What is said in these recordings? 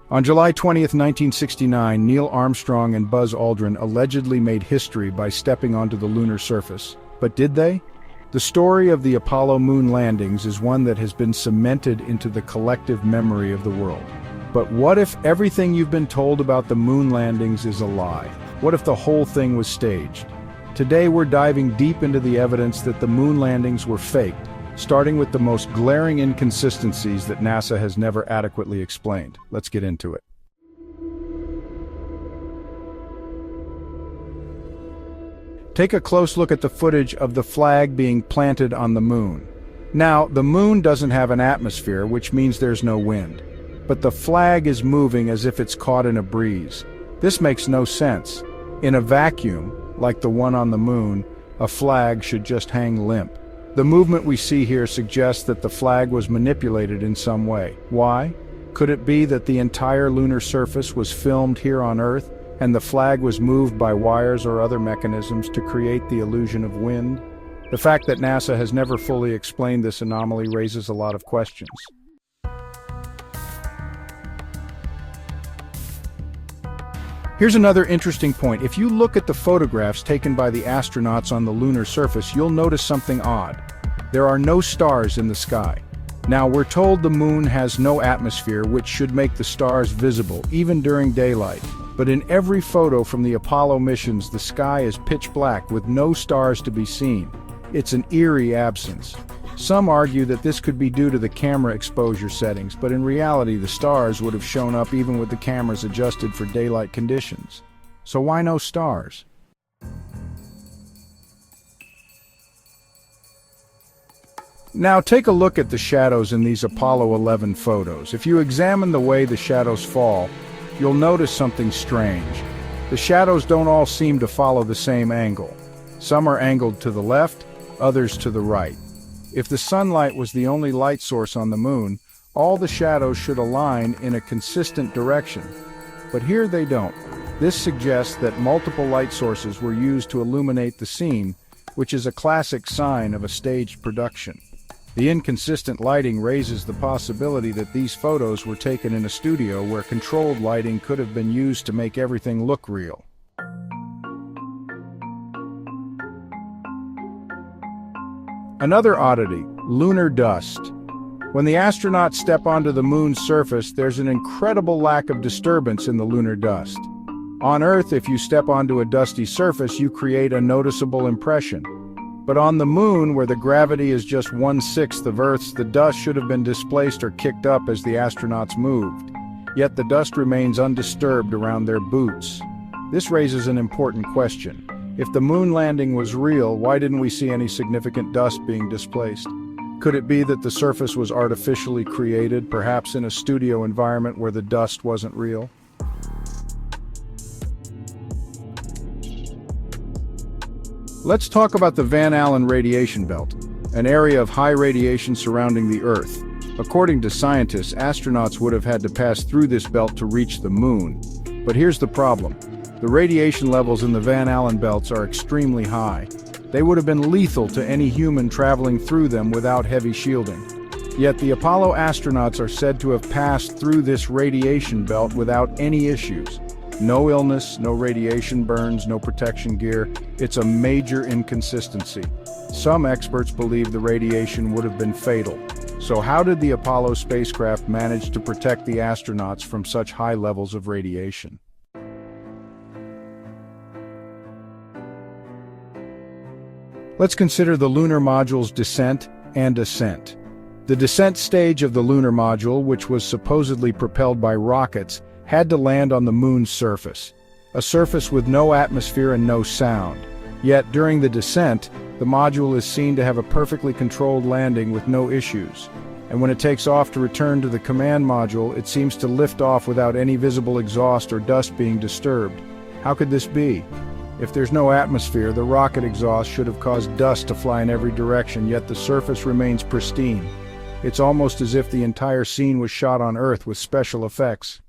On July 20th, 1969, Neil Armstrong and Buzz Aldrin allegedly made history by stepping onto the lunar surface. But did they? The story of the Apollo moon landings is one that has been cemented into the collective memory of the world. But what if everything you've been told about the moon landings is a lie? What if the whole thing was staged? Today we're diving deep into the evidence that the moon landings were faked, starting with the most glaring inconsistencies that NASA has never adequately explained. Let's get into it. Take a close look at the footage of the flag being planted on the moon. Now, the moon doesn't have an atmosphere, which means there's no wind. But the flag is moving as if it's caught in a breeze. This makes no sense. In a vacuum, like the one on the moon, a flag should just hang limp. The movement we see here suggests that the flag was manipulated in some way. Why? Could it be that the entire lunar surface was filmed here on Earth, and the flag was moved by wires or other mechanisms to create the illusion of wind? The fact that NASA has never fully explained this anomaly raises a lot of questions. Here's another interesting point. If you look at the photographs taken by the astronauts on the lunar surface, you'll notice something odd. There are no stars in the sky. Now, we're told the moon has no atmosphere, which should make the stars visible, even during daylight. But in every photo from the Apollo missions, the sky is pitch black with no stars to be seen. It's an eerie absence. Some argue that this could be due to the camera exposure settings, but in reality the stars would have shown up even with the cameras adjusted for daylight conditions. So why no stars? Now take a look at the shadows in these Apollo 11 photos. If you examine the way the shadows fall, you'll notice something strange. The shadows don't all seem to follow the same angle. Some are angled to the left, others to the right. If the sunlight was the only light source on the moon, all the shadows should align in a consistent direction. But here they don't. This suggests that multiple light sources were used to illuminate the scene, which is a classic sign of a staged production. The inconsistent lighting raises the possibility that these photos were taken in a studio where controlled lighting could have been used to make everything look real. Another oddity, lunar dust. When the astronauts step onto the moon's surface, there's an incredible lack of disturbance in the lunar dust. On Earth, if you step onto a dusty surface, you create a noticeable impression. But on the moon, where the gravity is just 1/6 of Earth's, the dust should have been displaced or kicked up as the astronauts moved. Yet the dust remains undisturbed around their boots. This raises an important question. If the moon landing was real, why didn't we see any significant dust being displaced? Could it be that the surface was artificially created, perhaps in a studio environment where the dust wasn't real? Let's talk about the Van Allen radiation belt, an area of high radiation surrounding the Earth. According to scientists, astronauts would have had to pass through this belt to reach the moon. But here's the problem. The radiation levels in the Van Allen belts are extremely high. They would have been lethal to any human traveling through them without heavy shielding. Yet the Apollo astronauts are said to have passed through this radiation belt without any issues. No illness, no radiation burns, no protection gear. It's a major inconsistency. Some experts believe the radiation would have been fatal. So how did the Apollo spacecraft manage to protect the astronauts from such high levels of radiation? Let's consider the lunar module's descent and ascent. The descent stage of the lunar module, which was supposedly propelled by rockets, had to land on the moon's surface, a surface with no atmosphere and no sound. Yet during the descent, the module is seen to have a perfectly controlled landing with no issues. And when it takes off to return to the command module, it seems to lift off without any visible exhaust or dust being disturbed. How could this be? If there's no atmosphere, the rocket exhaust should have caused dust to fly in every direction, yet the surface remains pristine. It's almost as if the entire scene was shot on Earth with special effects.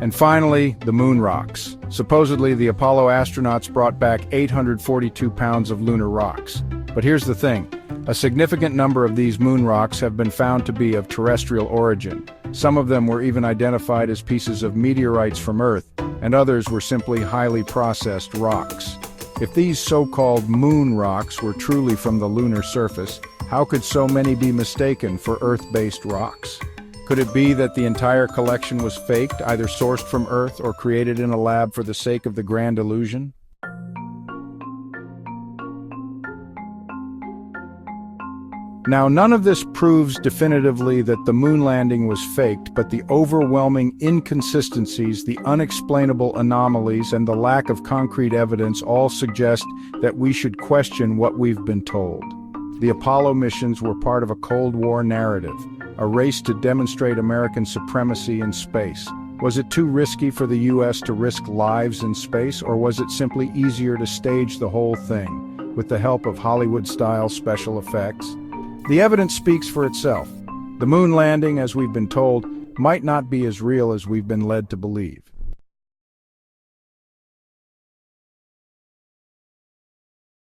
And finally, the moon rocks. Supposedly, the Apollo astronauts brought back 842 pounds of lunar rocks. But here's the thing. A significant number of these moon rocks have been found to be of terrestrial origin. Some of them were even identified as pieces of meteorites from Earth, and others were simply highly processed rocks. If these so-called moon rocks were truly from the lunar surface, how could so many be mistaken for Earth-based rocks? Could it be that the entire collection was faked, either sourced from Earth or created in a lab for the sake of the grand illusion? Now, none of this proves definitively that the moon landing was faked, but the overwhelming inconsistencies, the unexplainable anomalies, and the lack of concrete evidence all suggest that we should question what we've been told. The Apollo missions were part of a Cold War narrative, a race to demonstrate American supremacy in space. Was it too risky for the U.S. to risk lives in space, or was it simply easier to stage the whole thing, with the help of Hollywood-style special effects? The evidence speaks for itself. The moon landing, as we've been told, might not be as real as we've been led to believe.